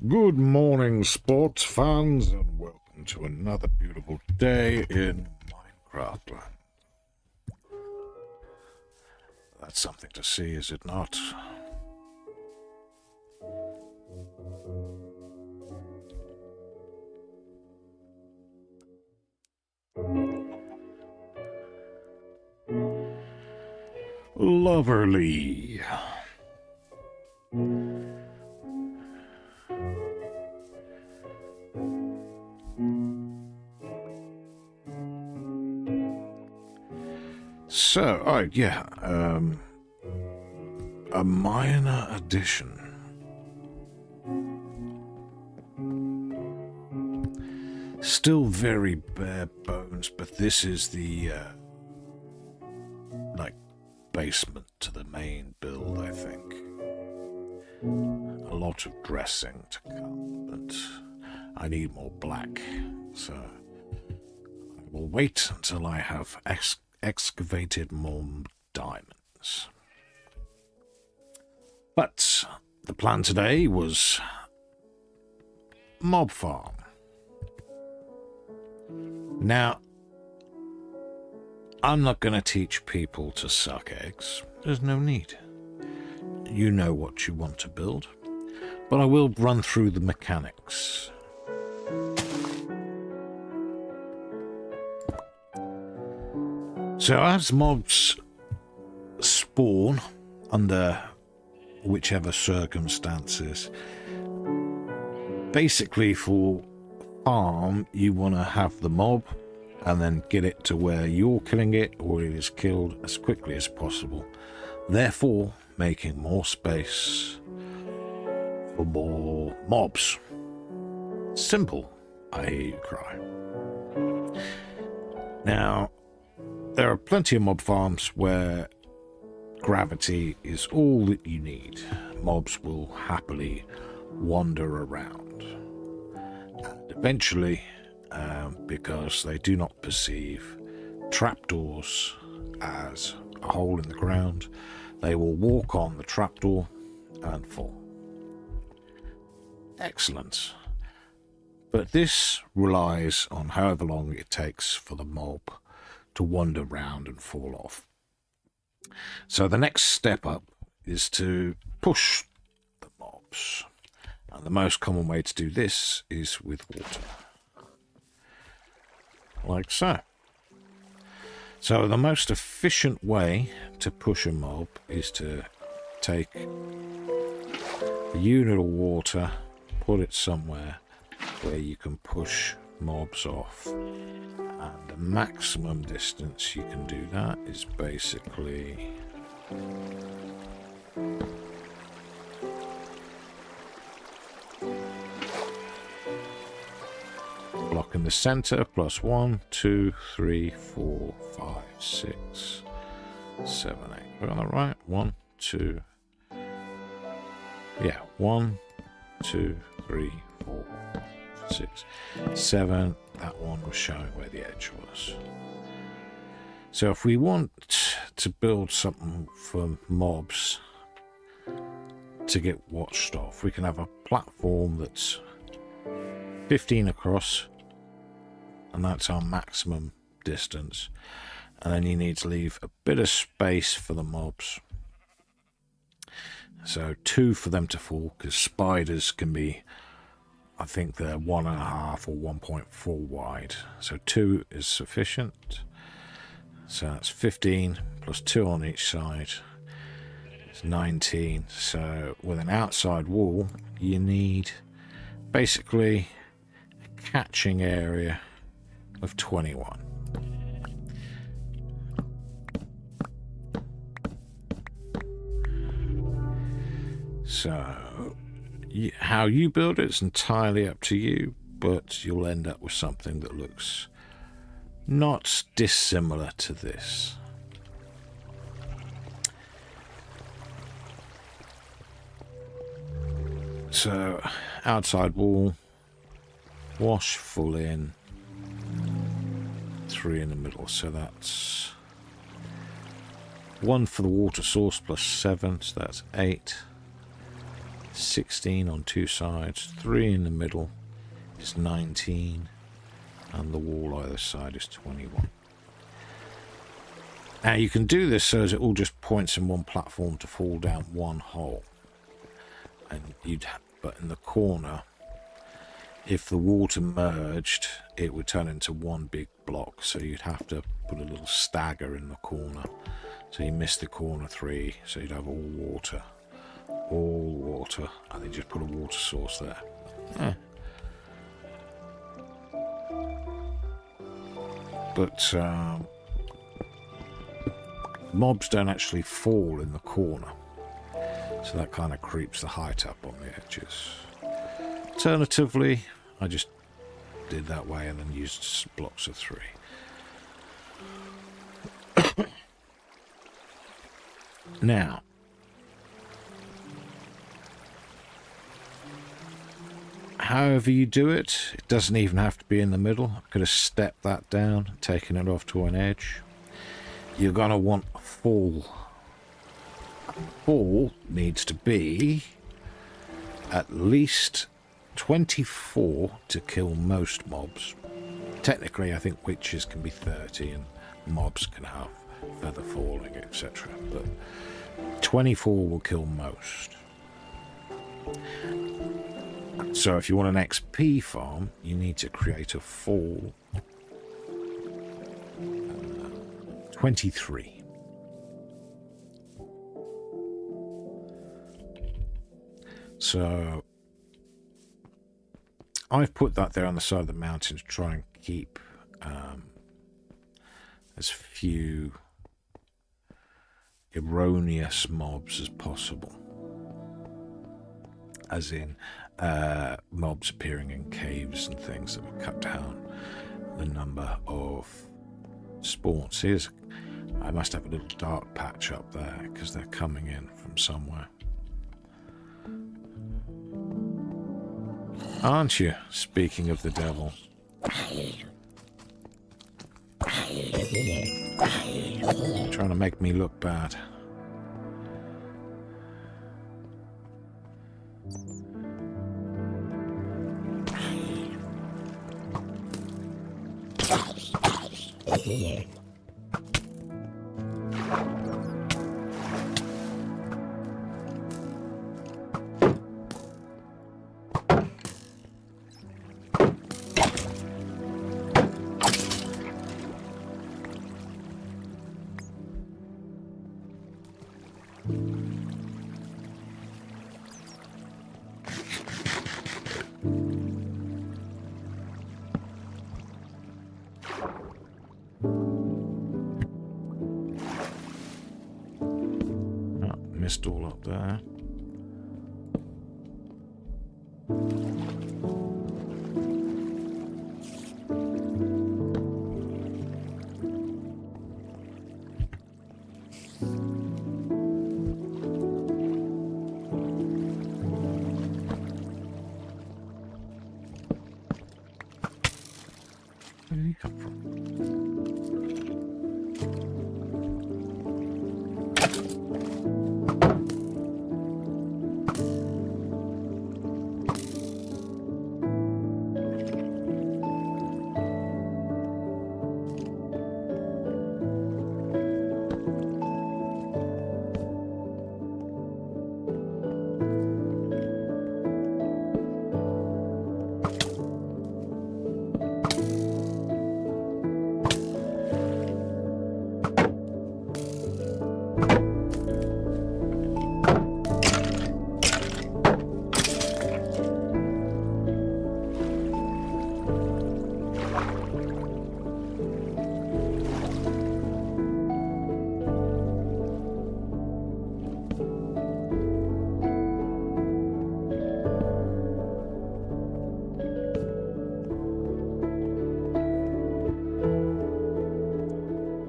Good morning, sports fans, and welcome to another beautiful day in Minecraft land. That's something to see, is it not? Loverly. So, a minor addition. Still very bare bones, but this is the, basement to the main build, I think. A lot of dressing to come, but I need more black, so I will wait until I have excavated more diamonds. But the plan today was mob farm. Now, I'm not going to teach people to suck eggs. There's no need. You know what you want to build, but I will run through the mechanics. So as mobs spawn under whichever circumstances, basically for farm you want to have the mob and then get it to where you're killing it or it is killed as quickly as possible, therefore making more space for more mobs. Simple, I hear you cry. Now, there are plenty of mob farms where gravity is all that you need. Mobs will happily wander around. And eventually, because they do not perceive trapdoors as a hole in the ground, they will walk on the trapdoor and fall. Excellent. But this relies on however long it takes for the mob to wander round and fall off. So the next step up is to push the mobs. And the most common way to do this is with water. Like so. So the most efficient way to push a mob is to take a unit of water, put it somewhere where you can push mobs off. And the maximum distance you can do that is basically block in the center plus 1, 2, 3, 4, 5, 6, 7, 8. We're on the right. 1, 2. Yeah, 1, 2, 3, 4, 6, 7. that one was showing where the edge was. So if we want to build something for mobs to get watched off, we can have a platform that's 15 across, and that's our maximum distance. And then you need to leave a bit of space for the mobs. So 2 for them to fall, because spiders can be, I think they're 1.5 or 1.4 wide. So 2 is sufficient. So that's 15 plus 2 on each side. It's 19. So with an outside wall, you need basically a catching area of 21. So how you build it is entirely up to you, but you'll end up with something that looks not dissimilar to this. So outside wall, wash full in, 3 in the middle, so that's 1 for the water source plus 7, so that's 8. 16 on 2 sides, 3 in the middle is 19, and the wall either side is 21. Now you can do this so that it all just points in one platform to fall down one hole, and but in the corner, if the water merged, it would turn into one big block, so you'd have to put a little stagger in the corner, so you miss the corner 3, so you'd have all water, and then just put a water source there. But mobs don't actually fall in the corner, so that kind of creeps the height up on the edges. Alternatively, I just did that way and then used blocks of 3. Now, however you do it, it doesn't even have to be in the middle. I could have stepped that down, taken it off to an edge. You're going to want a fall. Fall needs to be at least 24 to kill most mobs. Technically, I think witches can be 30 and mobs can have feather falling, etc. But 24 will kill most. So if you want an XP farm, you need to create a fall 23. So I've put that there on the side of the mountain to try and keep as few erroneous mobs as possible. As in mobs appearing in caves and things that would cut down the number of spawns. I must have a little dark patch up there because they're coming in from somewhere. Aren't you? Speaking of the devil. Trying to make me look bad. Missed all up there. Where did he come from?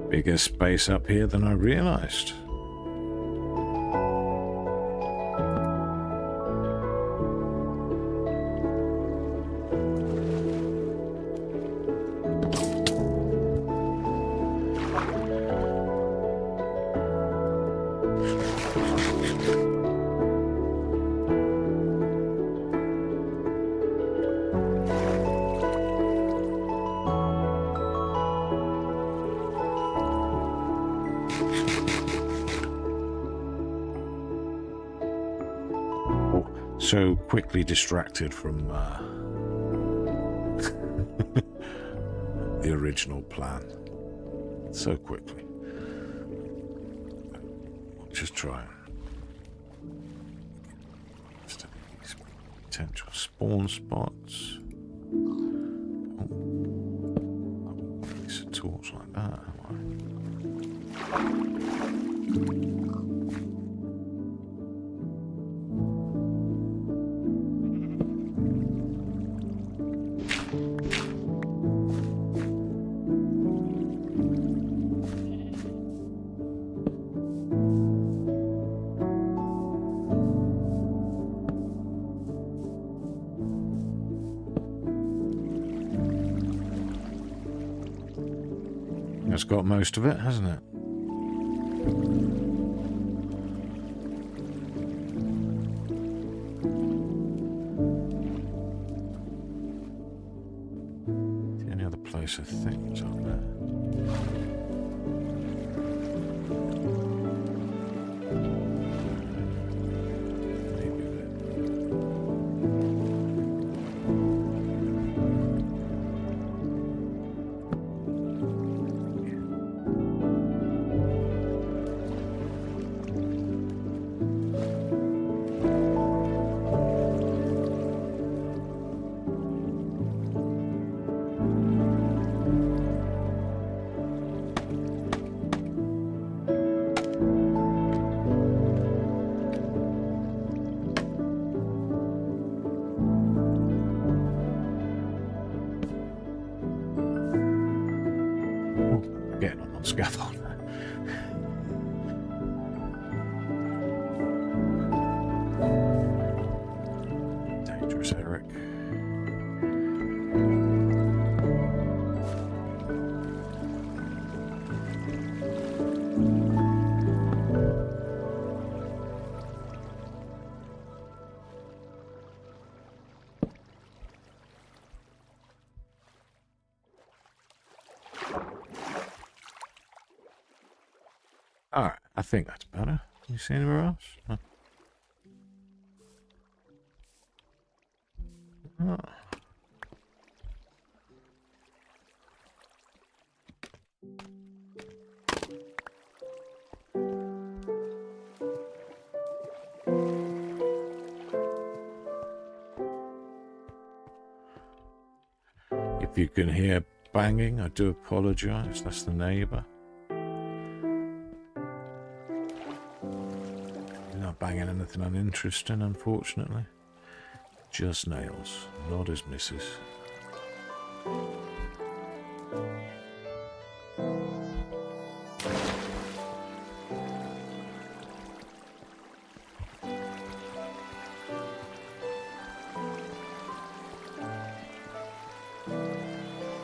Bigger space up here than I realized. So quickly distracted from the original plan. So quickly. I'll just try these potential spawn spots. Oh, place a torch like that, have I? It's got most of it, hasn't it? The only other place I think is up there. Getting on scaffold. Dangerous, Eric. Alright, I think that's better. Can you see anywhere else? No. Oh. If you can hear banging, I do apologise. That's the neighbour. Not banging anything uninteresting, unfortunately. Just nails, not his missus.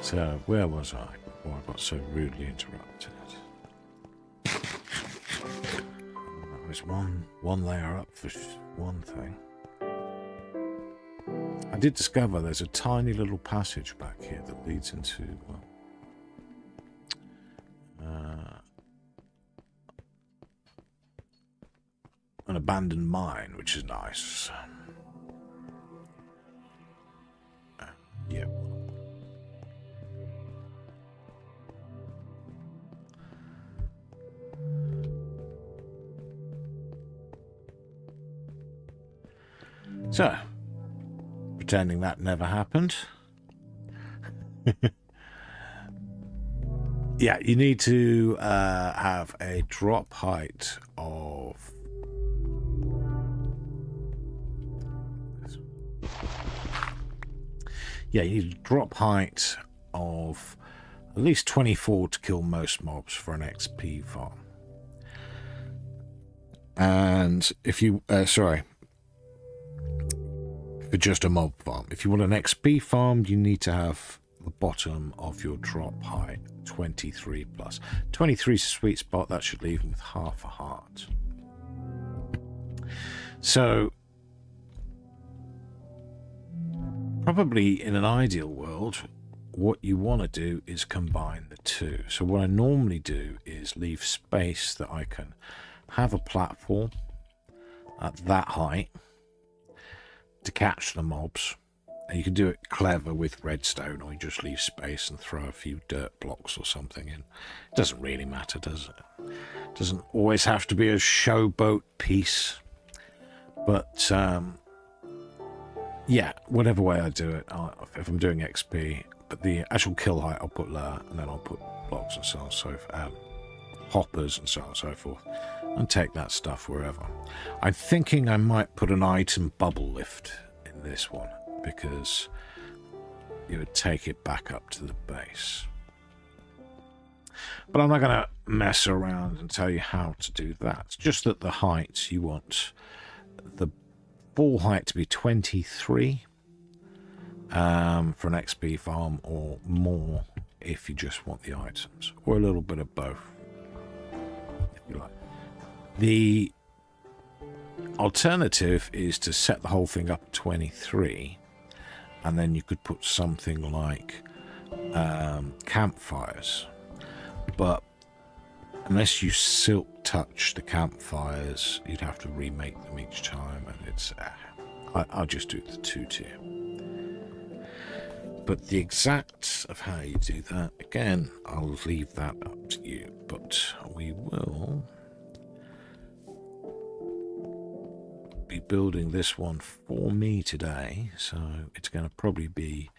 So, where was I before I got so rudely interrupted? That was one layer up for one thing. I did discover there's a tiny little passage back here that leads into, well, an abandoned mine, which is nice. Yep. So, pretending that never happened. Yeah, you need to have a drop height of... Yeah, you need a drop height of at least 24 to kill most mobs for an XP farm. And if you... sorry. For just a mob farm. If you want an XP farm, you need to have the bottom of your drop height 23 plus. 23 is a sweet spot. That should leave them with half a heart. So, probably in an ideal world, what you want to do is combine the two. So what I normally do is leave space that I can have a platform at that height to catch the mobs, and you can do it clever with redstone, or you just leave space and throw a few dirt blocks or something in. It doesn't really matter, does it? It doesn't always have to be a showboat piece, but yeah, whatever way I do it, if I'm doing XP, but the actual kill height I'll put lower, and then I'll put blocks and so on and so forth, hoppers and so on and so forth, and take that stuff wherever. I'm thinking I might put an item bubble lift in this one, because you would take it back up to the base. But I'm not going to mess around and tell you how to do that. It's just that the height, you want the full height to be 23 for an XP farm, or more if you just want the items, or a little bit of both, if you like. The alternative is to set the whole thing up at 23, and then you could put something like campfires. But unless you silk touch the campfires, you'd have to remake them each time, and it's... I'll just do the 2-tier. But the exact of how you do that, again, I'll leave that up to you. But we will be building this one for me today, so it's going to probably be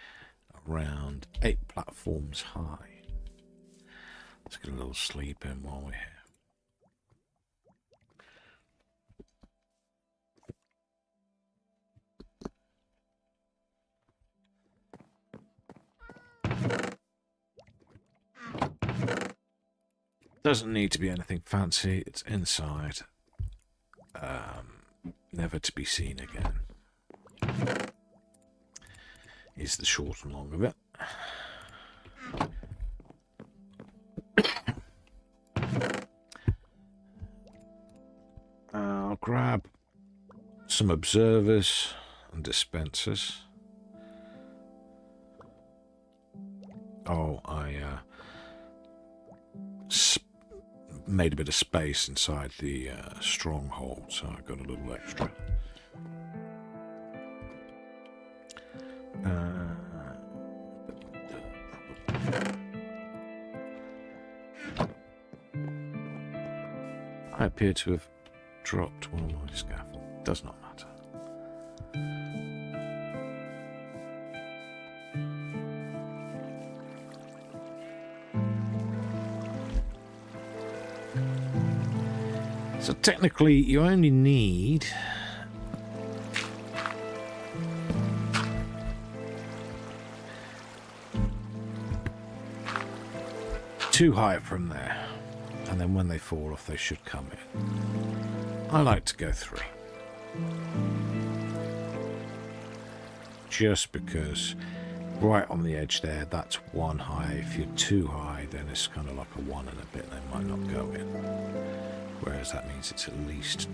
around 8 platforms high. Let's get a little sleep in while we're here. Doesn't need to be anything fancy. It's inside. Never to be seen again is the short and long of it. I'll grab some observers and dispensers. Oh, I made a bit of space inside the stronghold, so I got a little extra. I appear to have dropped one of my scaffolds. Does not matter. So technically, you only need two height from there, and then when they fall off, they should come in. I like to go 3. Just because right on the edge there, that's one high. If you're too high, then it's kind of like a one and a bit, they might not go in. Whereas that means it's at least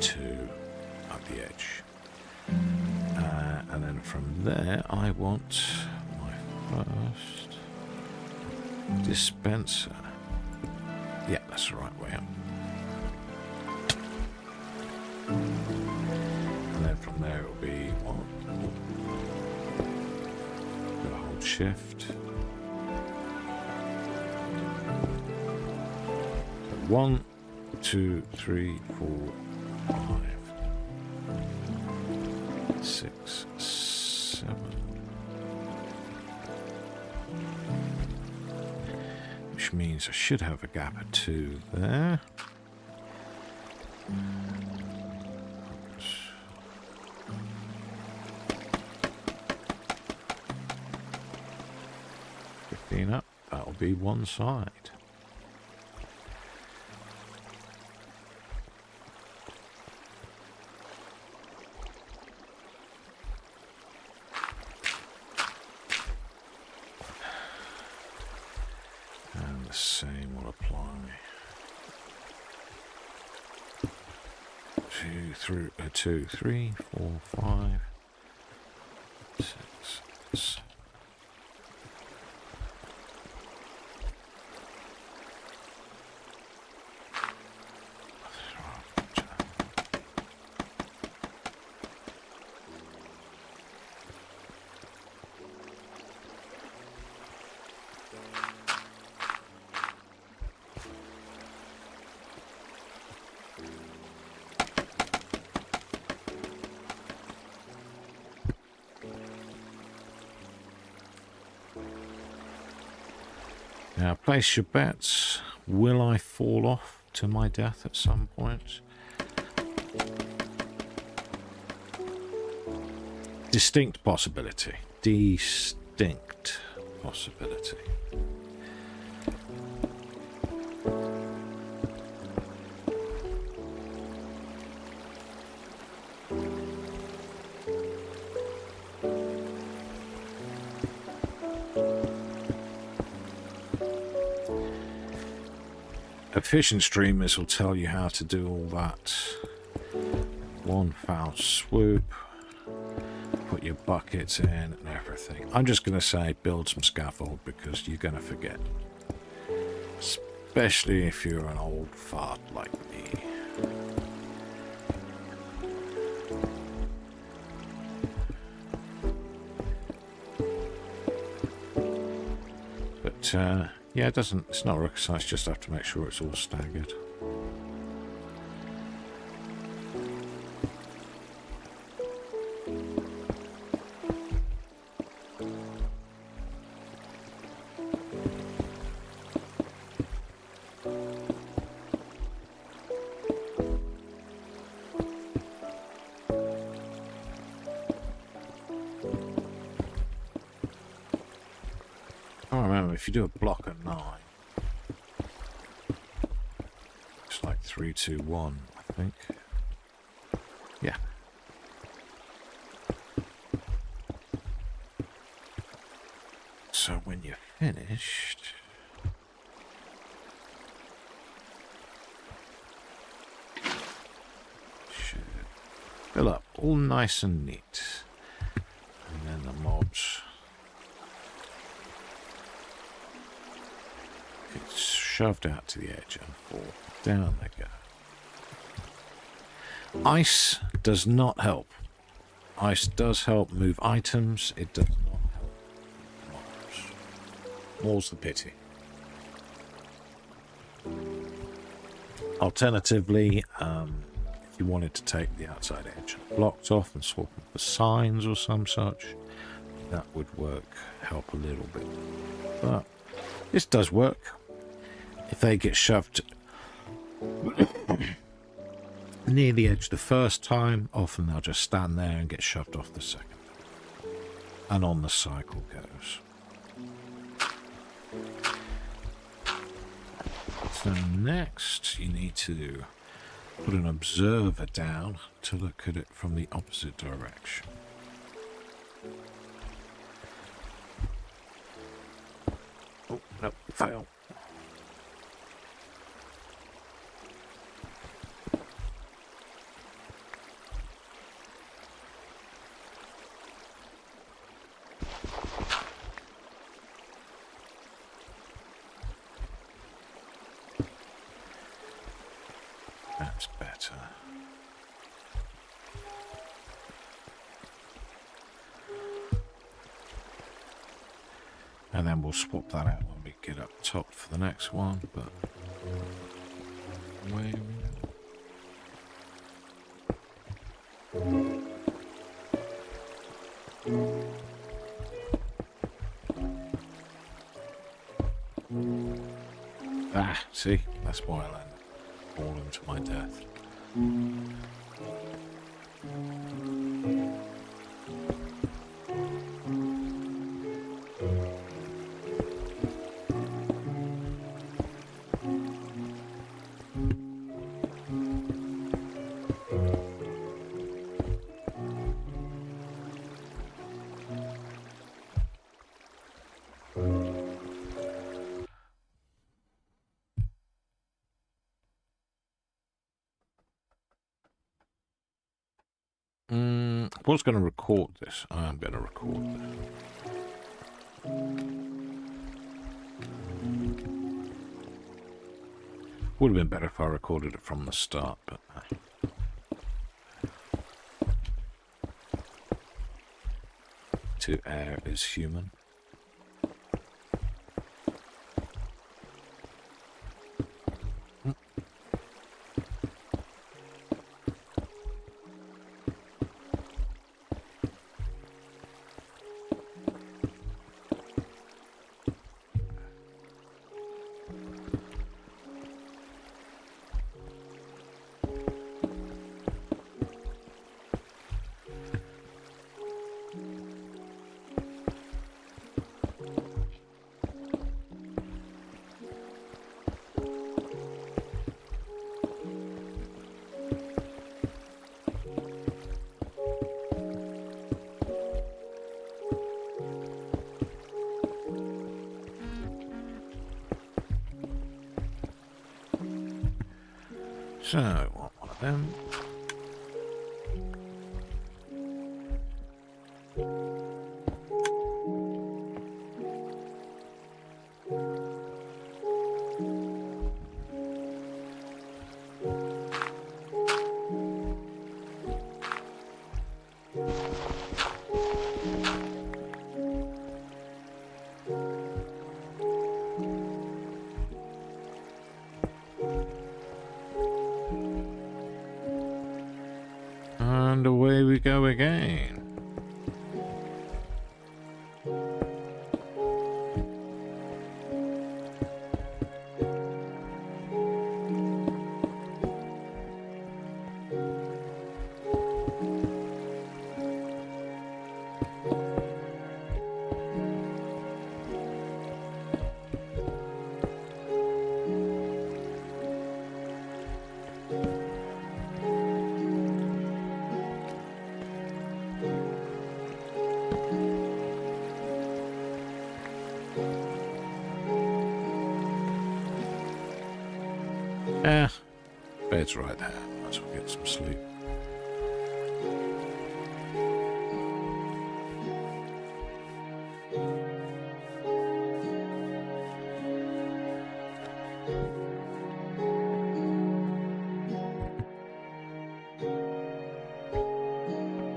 two at the edge. And then from there, I want my first dispenser. Yeah, that's the right way up. And then from there, it'll be one. Gotta hold shift. So 1, 2, 3, 4, 5, 6, 7. Which means I should have a gap of 2 there. Up, that'll be one side. And the same will apply. 2, 3, 4, 5, 6, 7. Now, place your bets. Will I fall off to my death at some point? Distinct possibility. Distinct possibility. Efficient streamers will tell you how to do all that. One foul swoop. Put your buckets in and everything. I'm just going to say build some scaffold because you're going to forget. Especially if you're an old fart like me. But, yeah, it's not rocket science, just have to make sure it's all staggered. If you do a block of 9, it's like 3, 2, 1, I think. Yeah. So when you're finished, should fill up all nice and neat, and then the mobs. It's shoved out to the edge and fall. Down they go. Ice does not help. Ice does help move items. It does not help mobs. More's the pity. Alternatively, if you wanted to take the outside edge blocked off and swap them for signs or some such, that would help a little bit. But this does work. If they get shoved near the edge the first time, often they'll just stand there and get shoved off the second. And on the cycle goes. So next you need to put an observer down to look at it from the opposite direction. Oh, no, fail. That's better. And then we'll swap that out when we get up top for the next one, but where see, that's why I landed falling to my death. I was going to record this. I am going to record this. Would have been better if I recorded it from the start, but to err is human. So, what one of them? And away we go again. Bed's right there. Might as well get some sleep.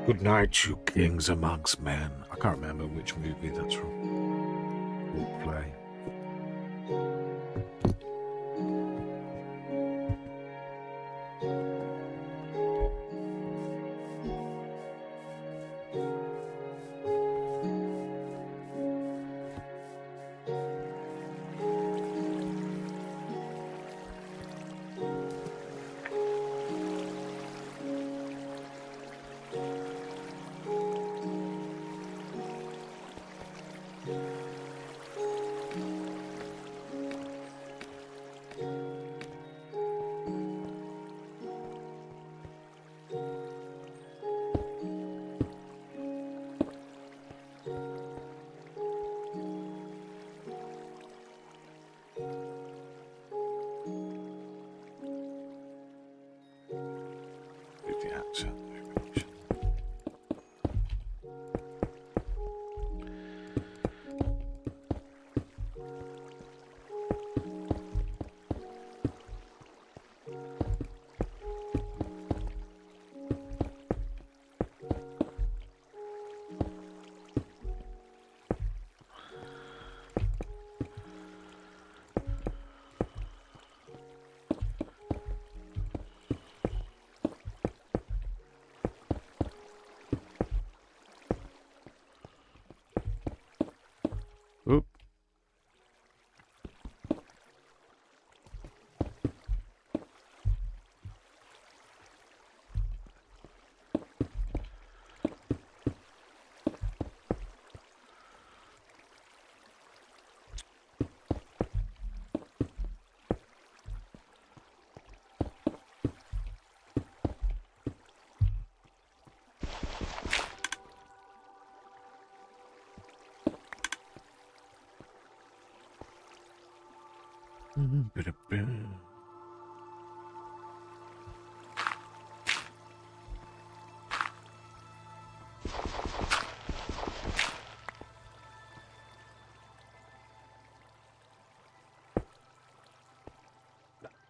Good night, you kings amongst men. I can't remember which movie that's from. Or play.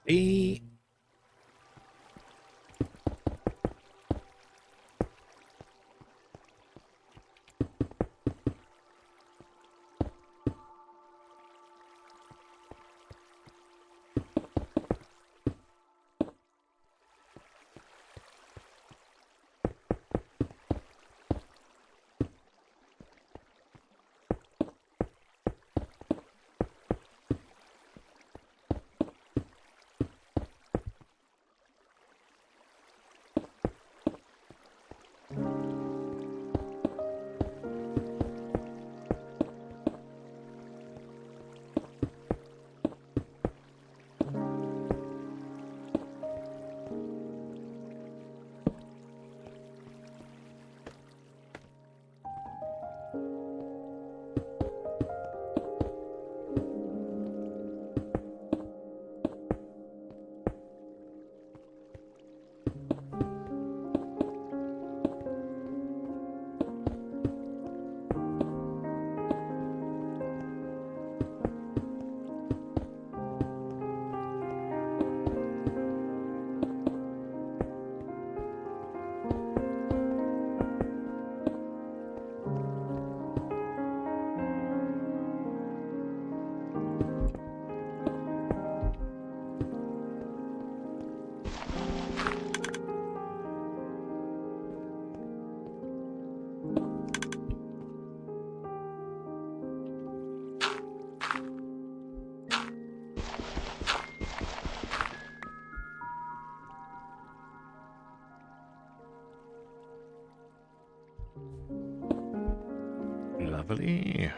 E. Lovely.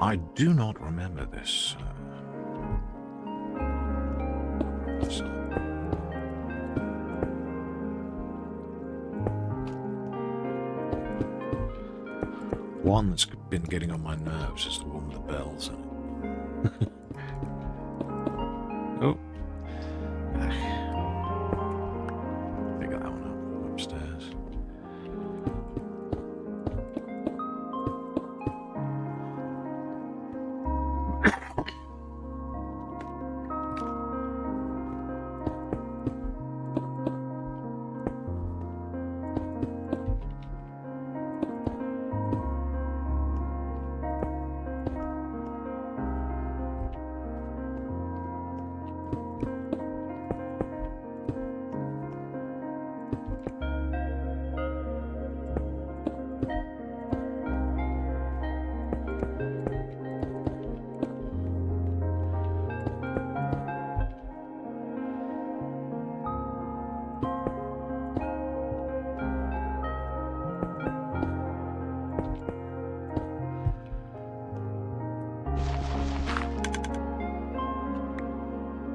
I do not remember this. One that's been getting on my nerves is the one with the bells in it. Oh. Figure that one out upstairs.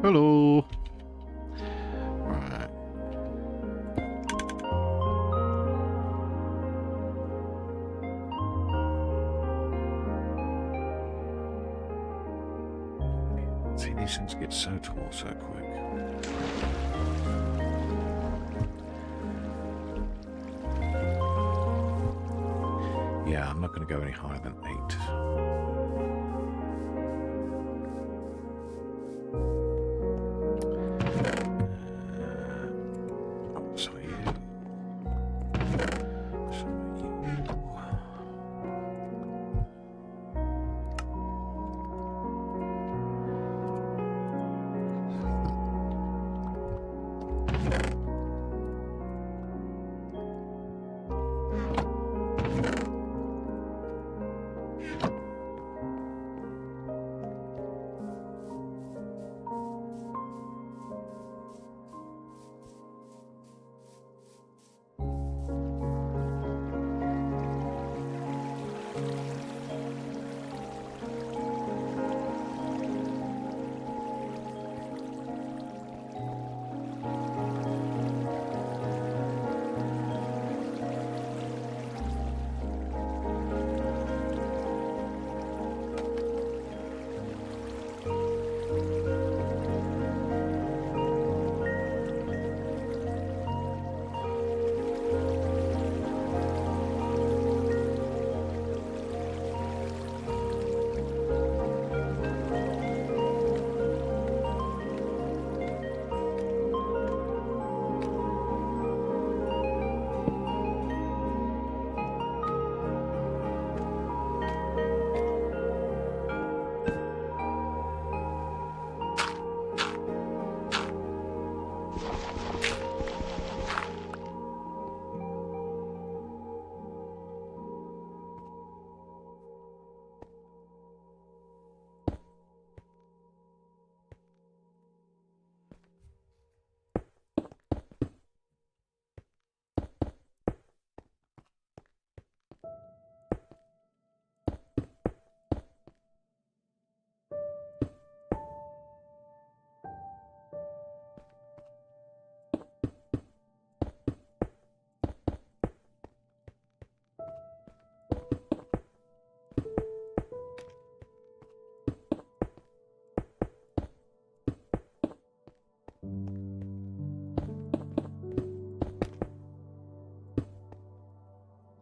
Hello. Right. See, these things get so tall so quick. Yeah, I'm not going to go any higher than 8.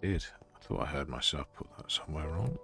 did. I thought I heard myself put that somewhere wrong.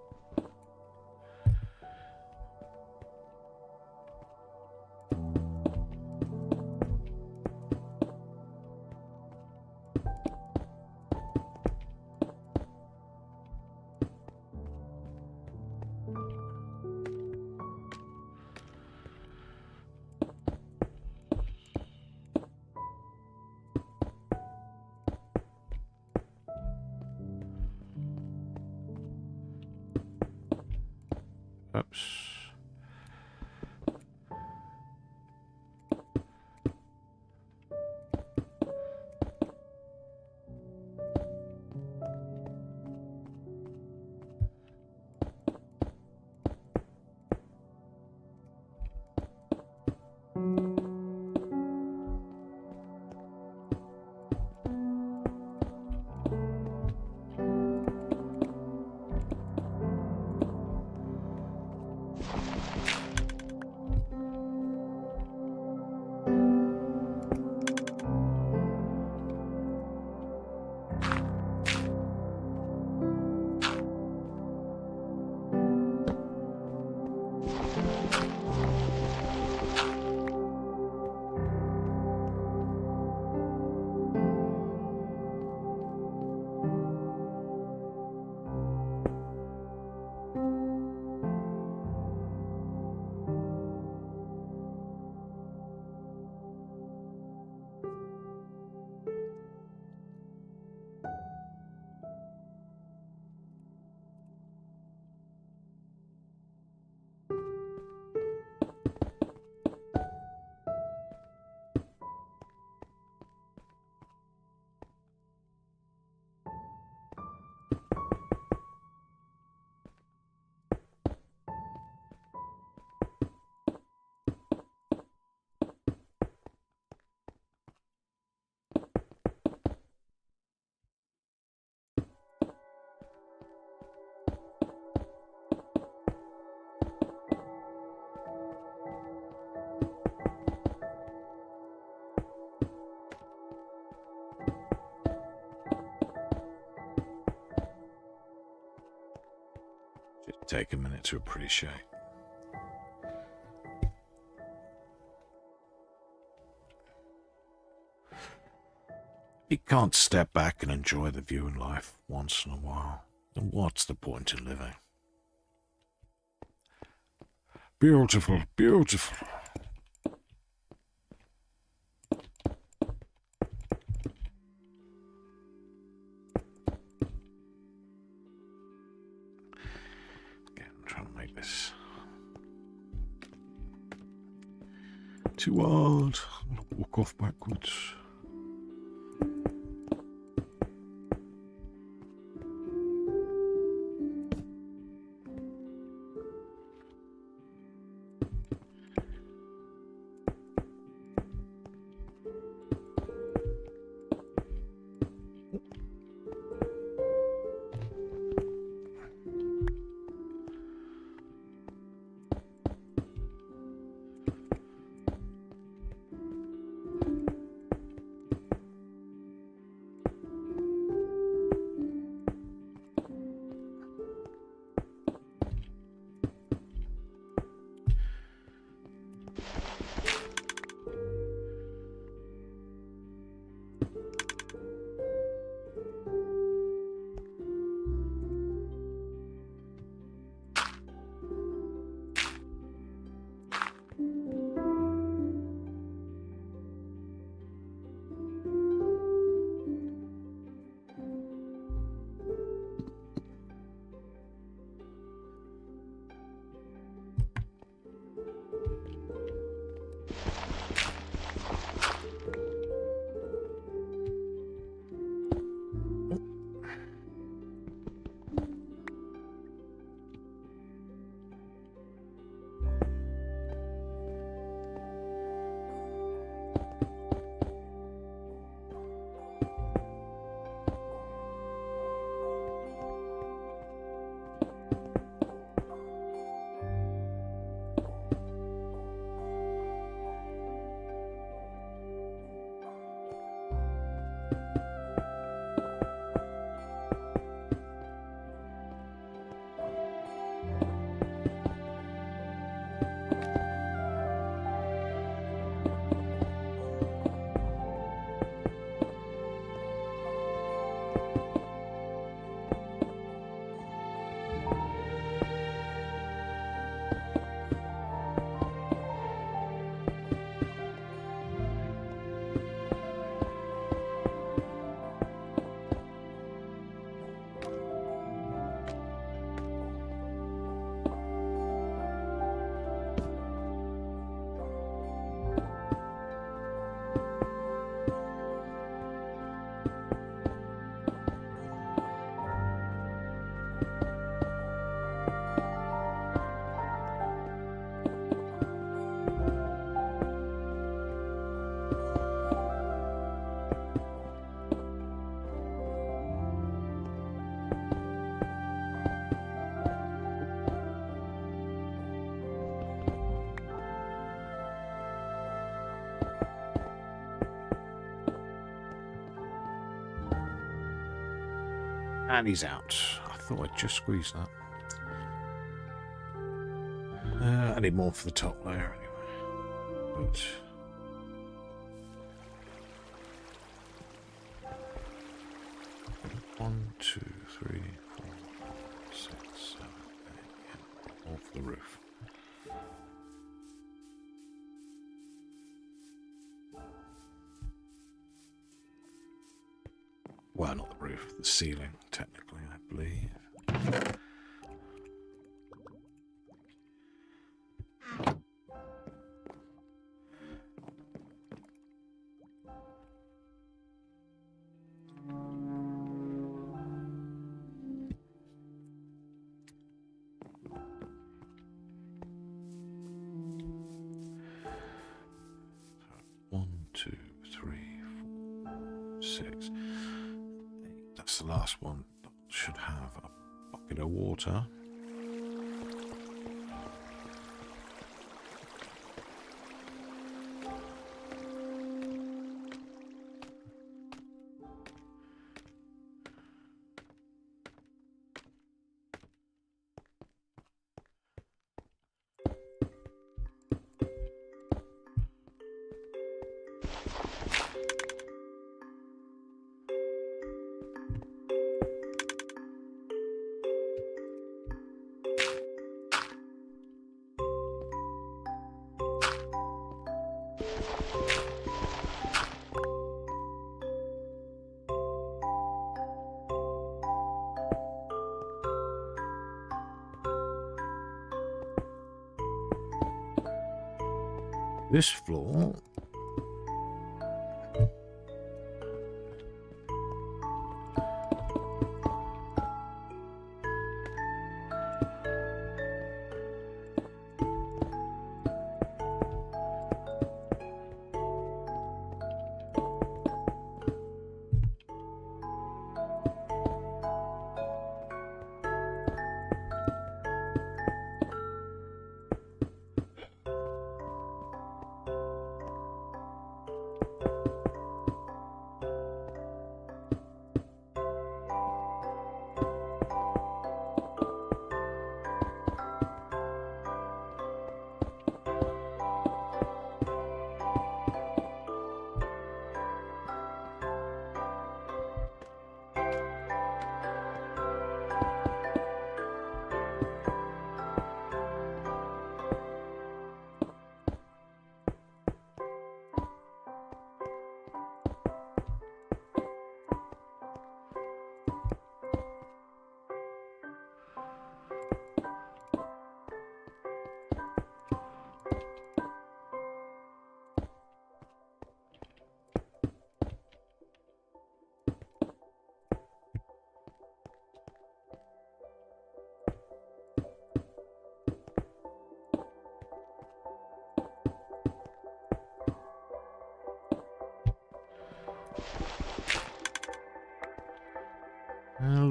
Oops. Just take a minute to appreciate. You can't step back and enjoy the view in life once in a while. Then what's the point in living? Beautiful, beautiful. Again, I'm trying to make this too hard. I'm gonna walk off backwards. And he's out. I thought I'd just squeeze that. I need more for the top layer anyway. But... one, two, three, four, 6, 7, 8, yeah. More for the roof. Well, not the roof, the ceiling, technically, I believe. One, two, three, 4, 6. That's the last one. That should have a bucket of water. This floor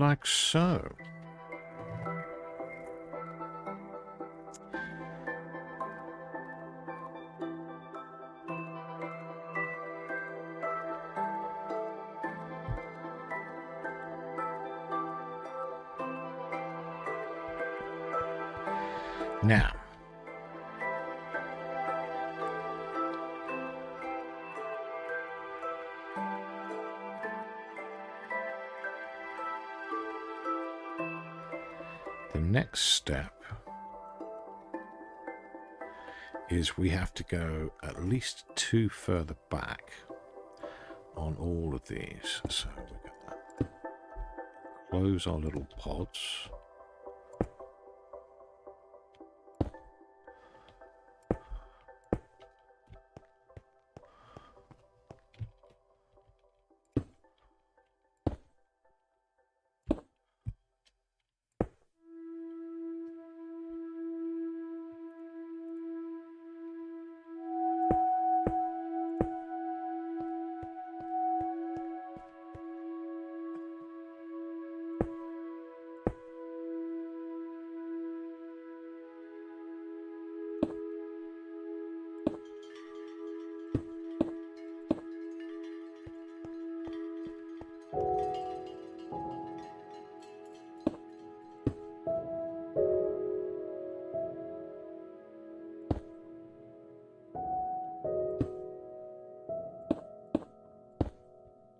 like so. Now, the next step is we have to go at least 2 further back on all of these. So we got that. Close our little pods.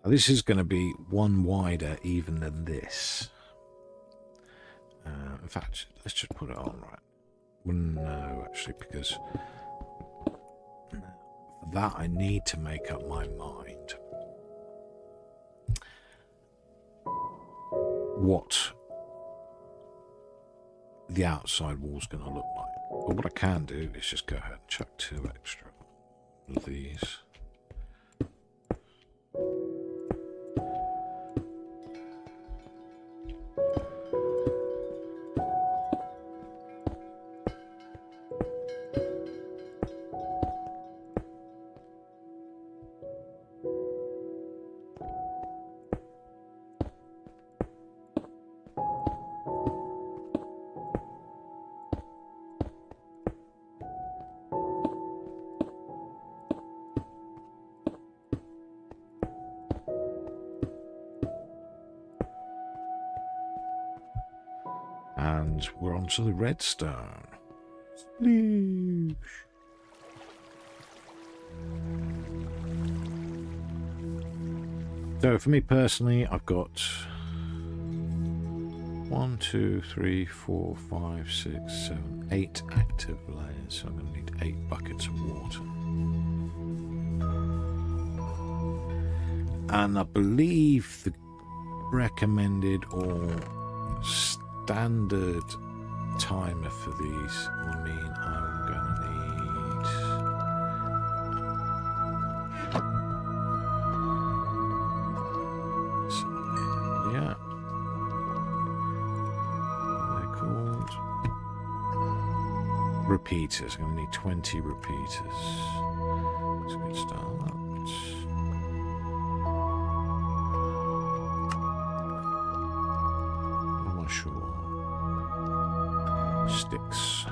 Now, this is going to be one wider even than this. In fact, let's just put it on right. Well, no, actually, because for that I need to make up my mind what the outside wall's going to look like. But what I can do is just go ahead and chuck 2 extra of these. And we're on to the redstone. So for me personally, I've got 1, 2, 3, 4, 5, 6, 7, 8 active layers. So I'm going to need 8 buckets of water. And I believe the recommended or standard timer for these will mean I'm going to need yeah, they're called repeaters. I'm going to need 20 repeaters. That's a good start. Sure. Sticks.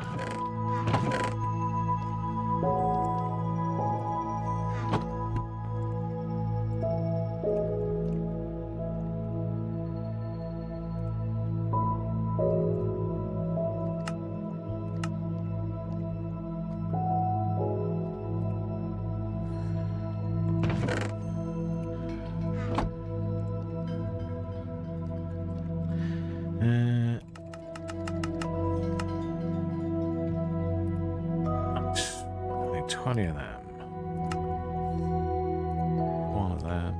Of them. One of them.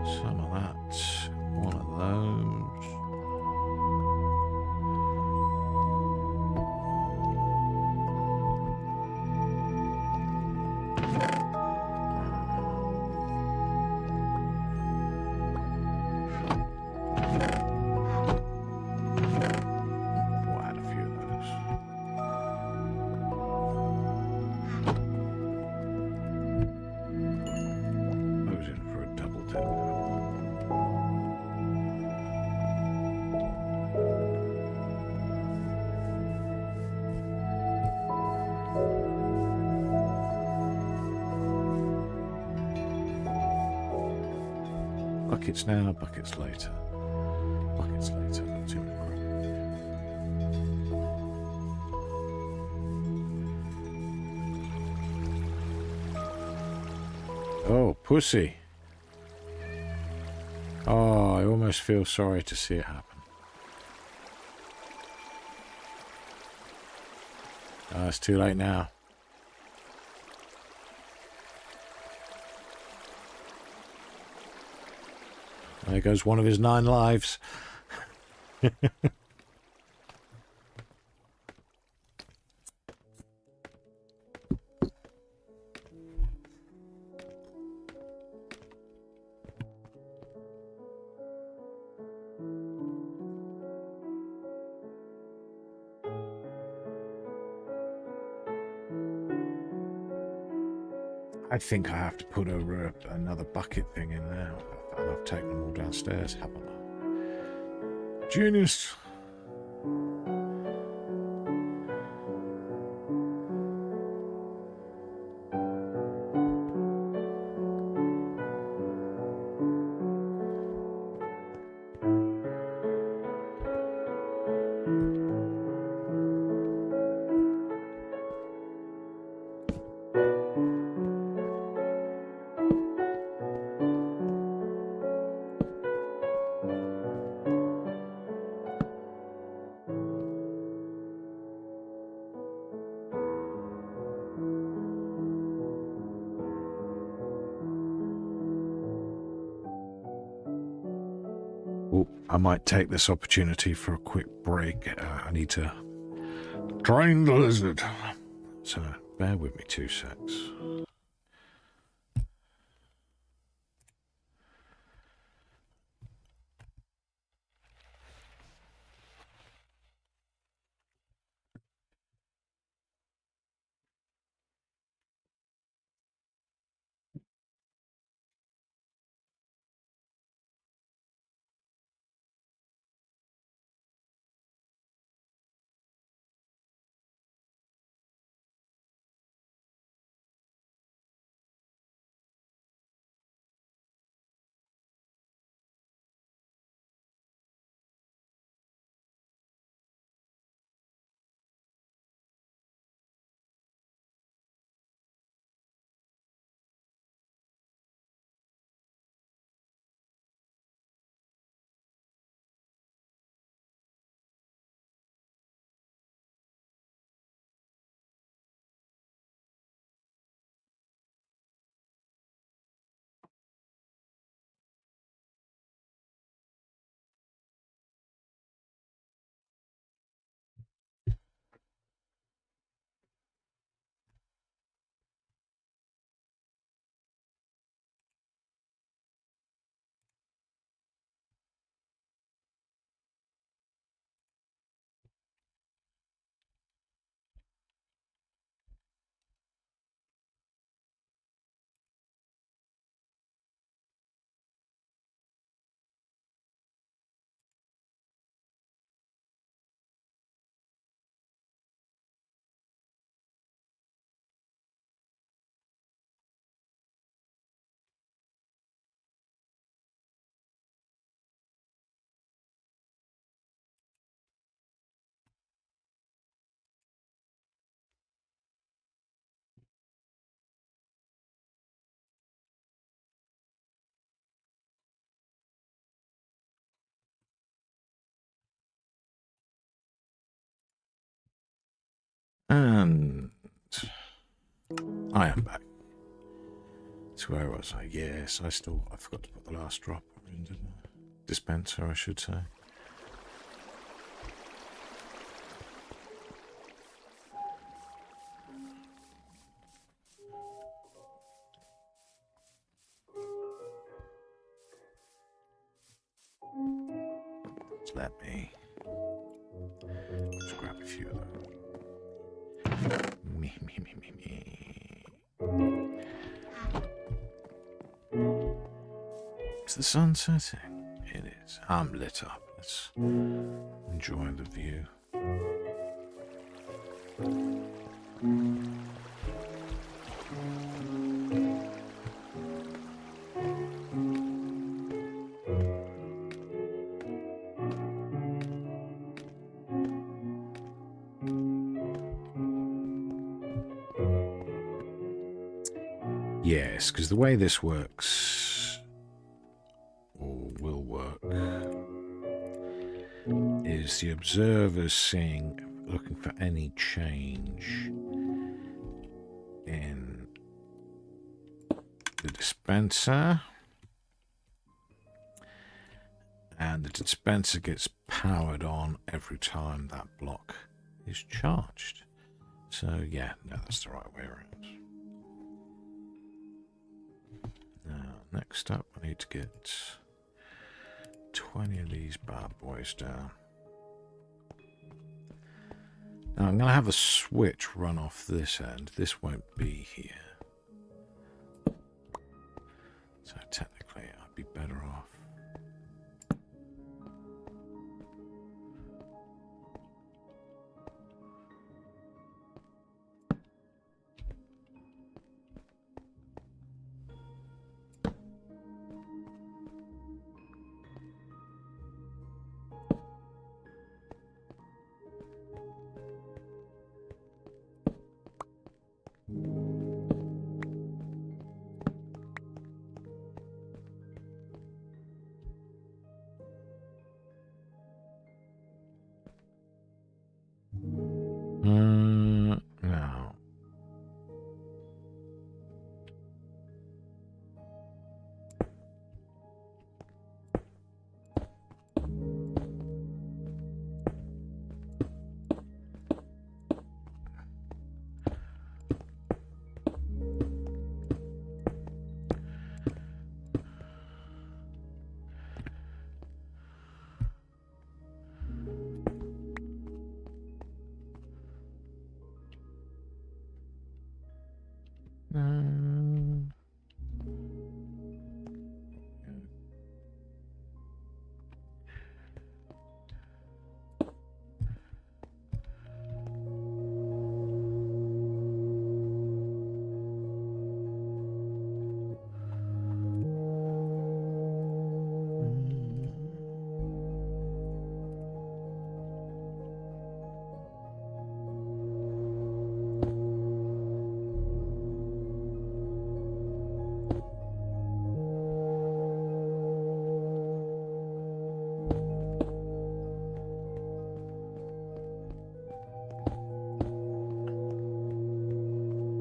Some of that. One of those. We'll add a few of those. Buckets now, buckets later. Buckets later, not too many crap. Oh, pussy. Oh, I almost feel sorry to see it happen. Oh, it's too late now. There goes one of his 9 lives. I think I have to put another bucket thing in there. And I've taken them all downstairs, haven't I? Genius. Oh, I might take this opportunity for a quick break. I need to train the lizard. So bear with me 2 secs. And I am back. So where was I? Yes, I forgot to put the last drop in, didn't I? Dispenser, I should say. Let me just grab a few of those. Me. Is the sun setting? It is. I'm lit up. Let's enjoy the view. Yes, because the way this works, or will work, is the observer's looking for any change in the dispenser, and the dispenser gets powered on every time that block is charged. So yeah, no, that's the right way around. Now, next up, I need to get 20 of these bad boys down. Now, I'm going to have a switch run off this end. This won't be here. So technically, I'd be better off.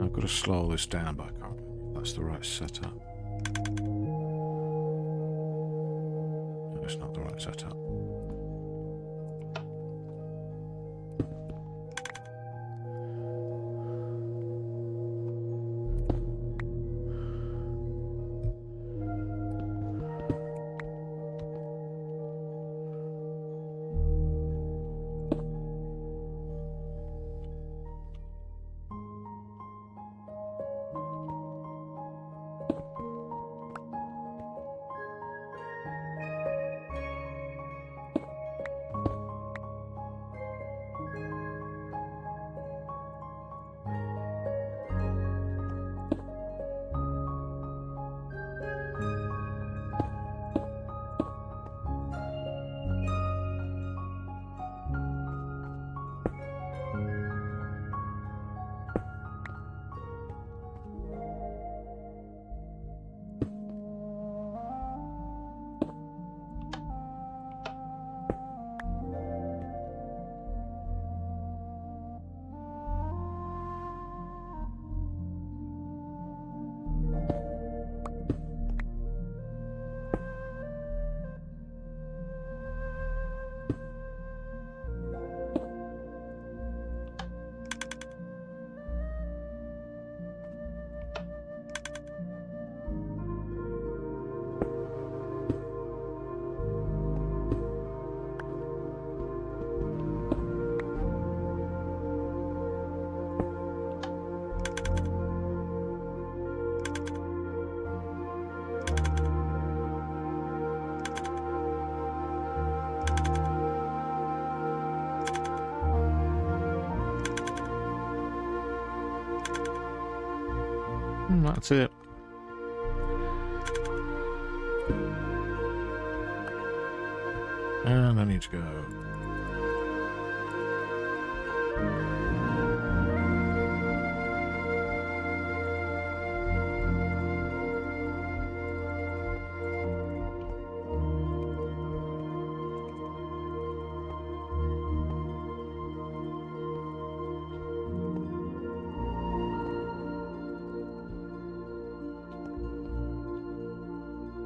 I've got to slow this down, but I can't remember if that's the right setup. No, it's not the right setup. That's it. And I need to go.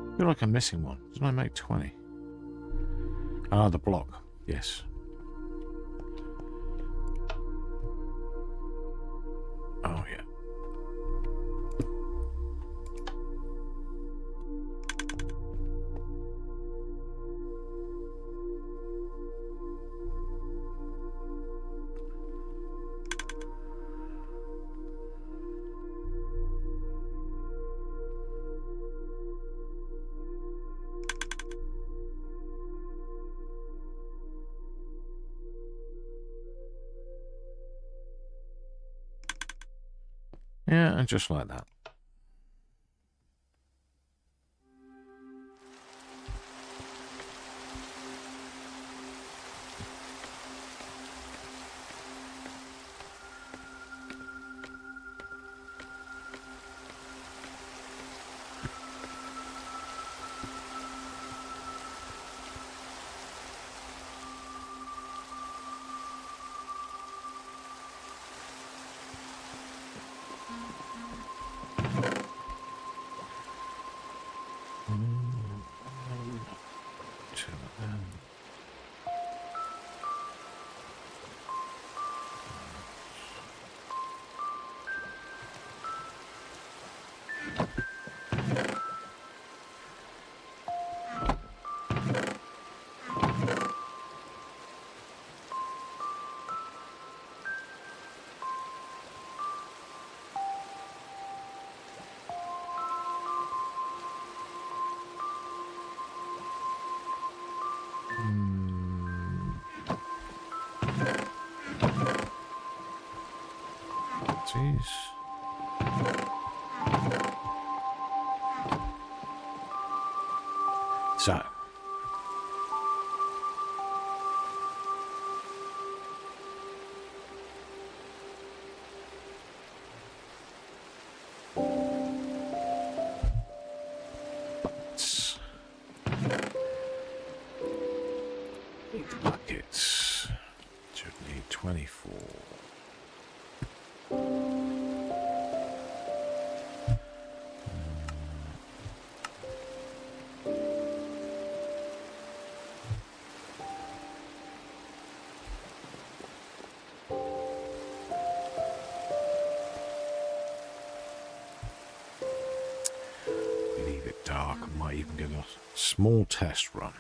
I feel like I'm missing one. Didn't I make 20? Ah, the block. Yes. Oh, yeah. Yeah, and just like that. pixies. So. Buckets. Should need 24. Leave it dark. I might even get a small test run.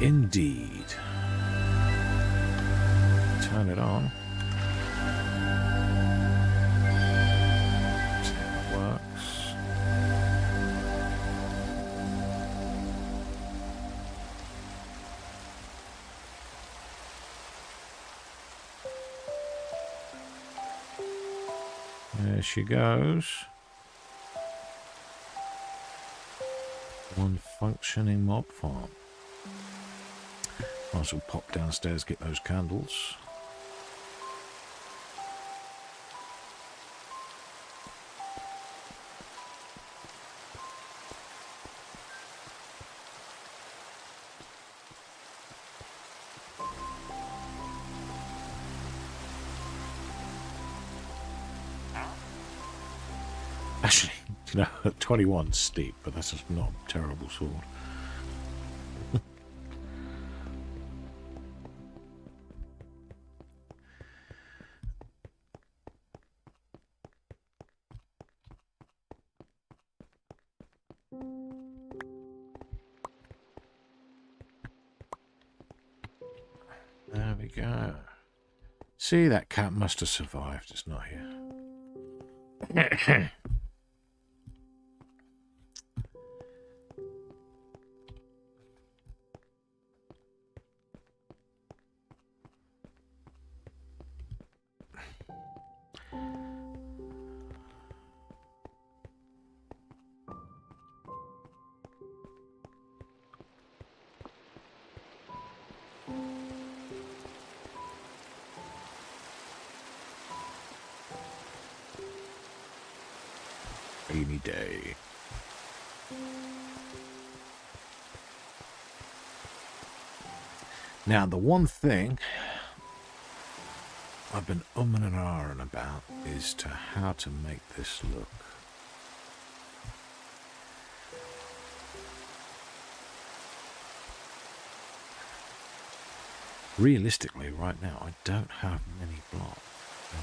Indeed. Turn it on. See how it works. There she goes. One functioning mob farm. Might as well pop downstairs, get those candles. Actually, you know, 21's steep, but that's just not a terrible sword. There we go. See, that cat must have survived. It's not here. Rainy day. Now, the one thing I've been umming and ahhing about is to how to make this look. Realistically, right now, I don't have many blocks. I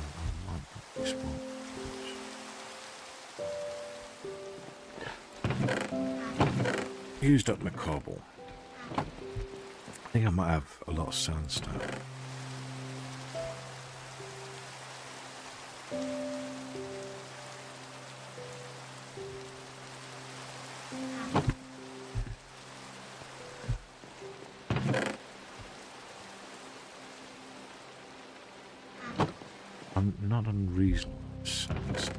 might not be smart. Used up my cobble. I think I might have a lot of sandstone. I'm not sound unreasonable. Sounds...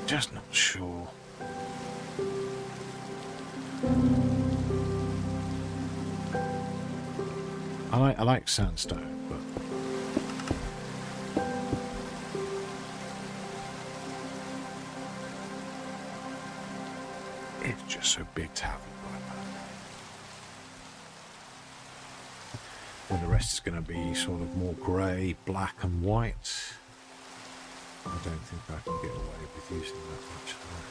Just not sure. I like sandstone, but it's just so big to have it right now. When the rest is going to be sort of more grey, black and white, I don't think I can get away with using that much of that.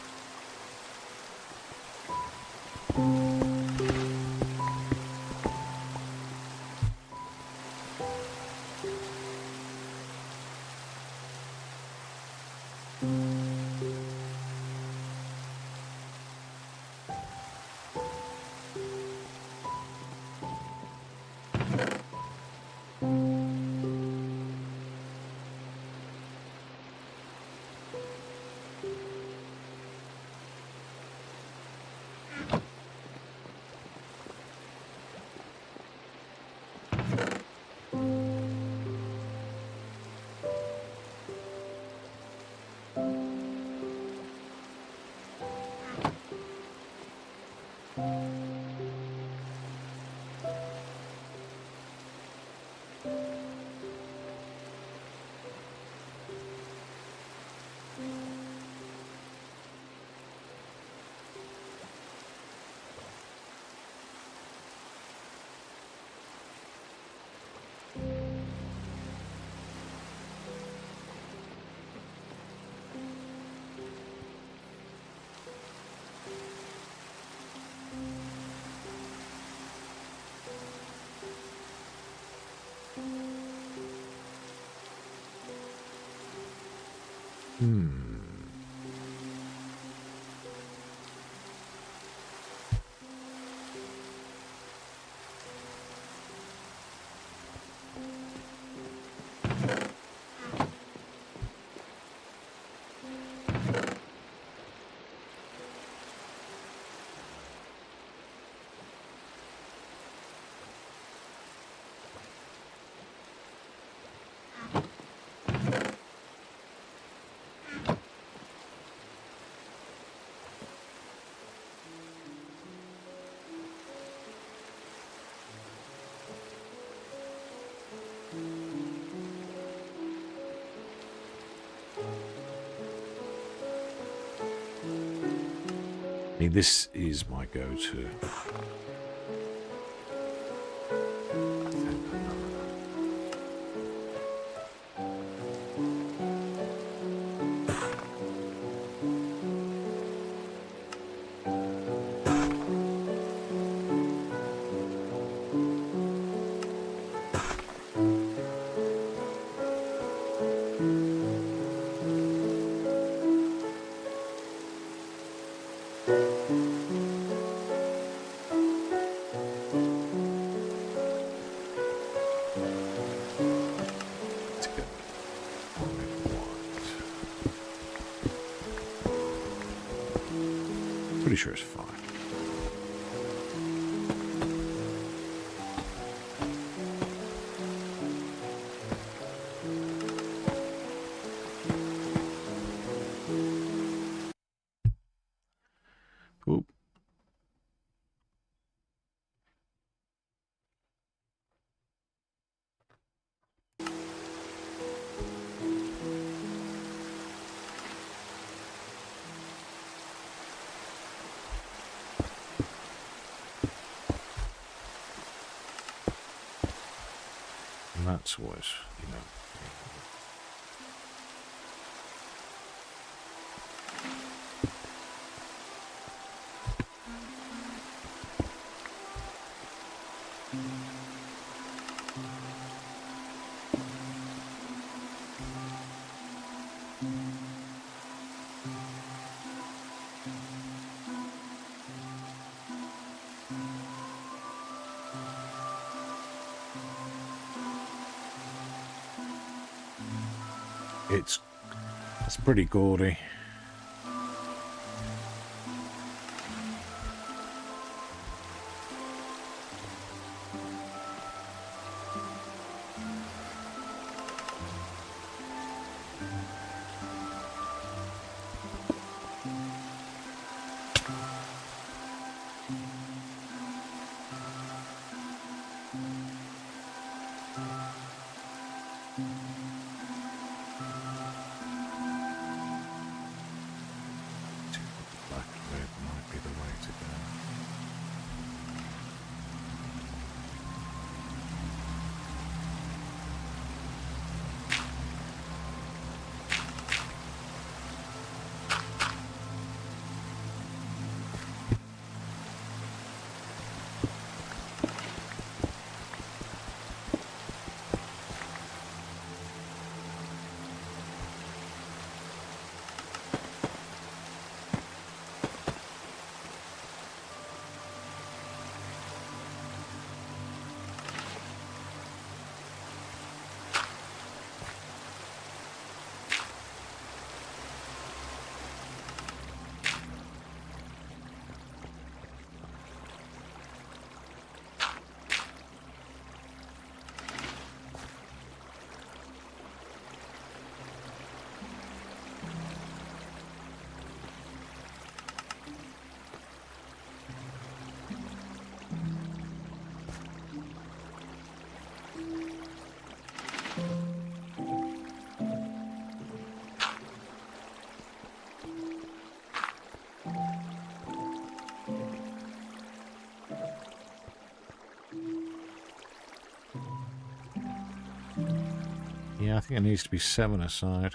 I mean, this is my go-to. Pretty sure it's fine. Oop. And that's always, you know. It's pretty gaudy. Black and red might be the way to go. Yeah, I think it needs to be 7 aside.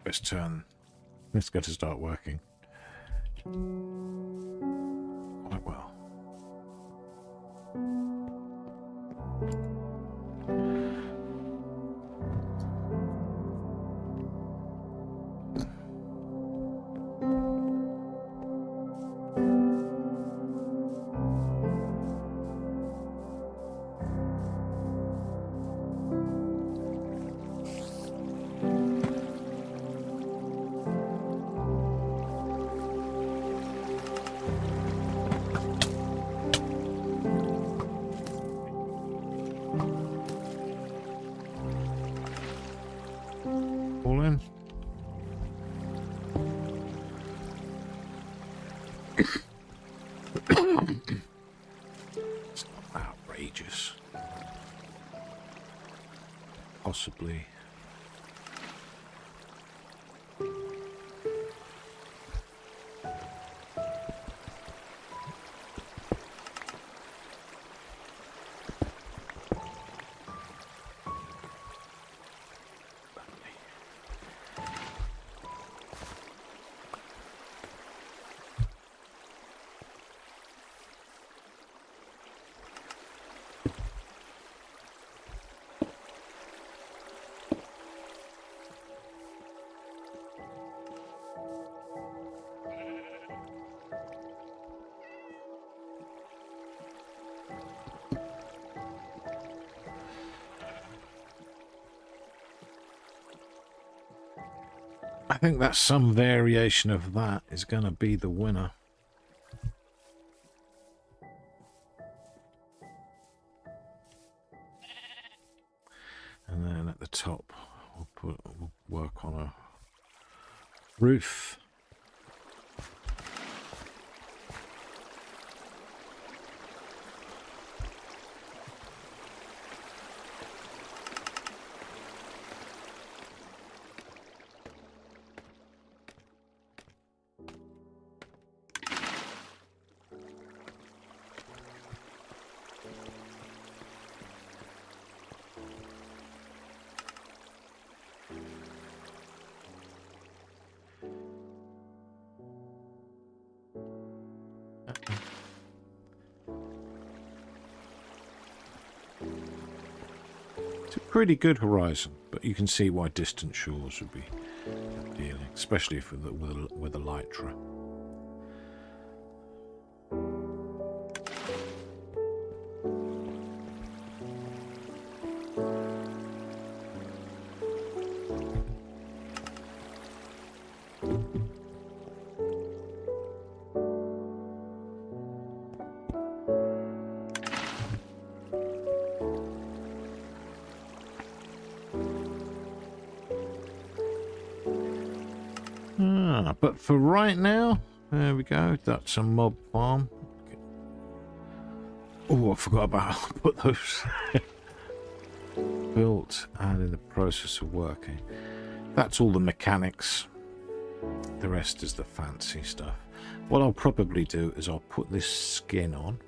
Let's turn. Let's go to start working. Quite well. It's not outrageous. Possibly. I think that some variation of that is going to be the winner. And then at the top, we'll work on a roof. It's a pretty good horizon, but you can see why distant shores would be appealing, especially for with elytra. But for right now, there we go. That's a mob farm. Oh, I forgot about put those built and in the process of working. That's all the mechanics. The rest is the fancy stuff. What I'll probably do is I'll put this skin on,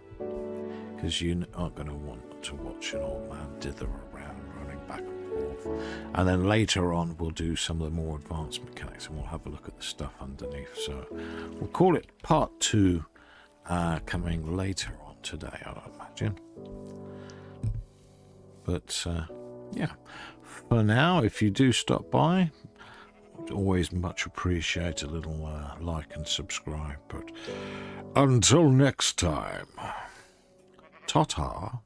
because you aren't going to want to watch an old man dither around running back and forth. And then later on we'll do some of the more advanced mechanics and we'll have a look at the stuff underneath. So we'll call it part 2 coming later on today, I imagine. But yeah, for now, if you do stop by, I'd always much appreciate a little like and subscribe. But until next time, ta-ta.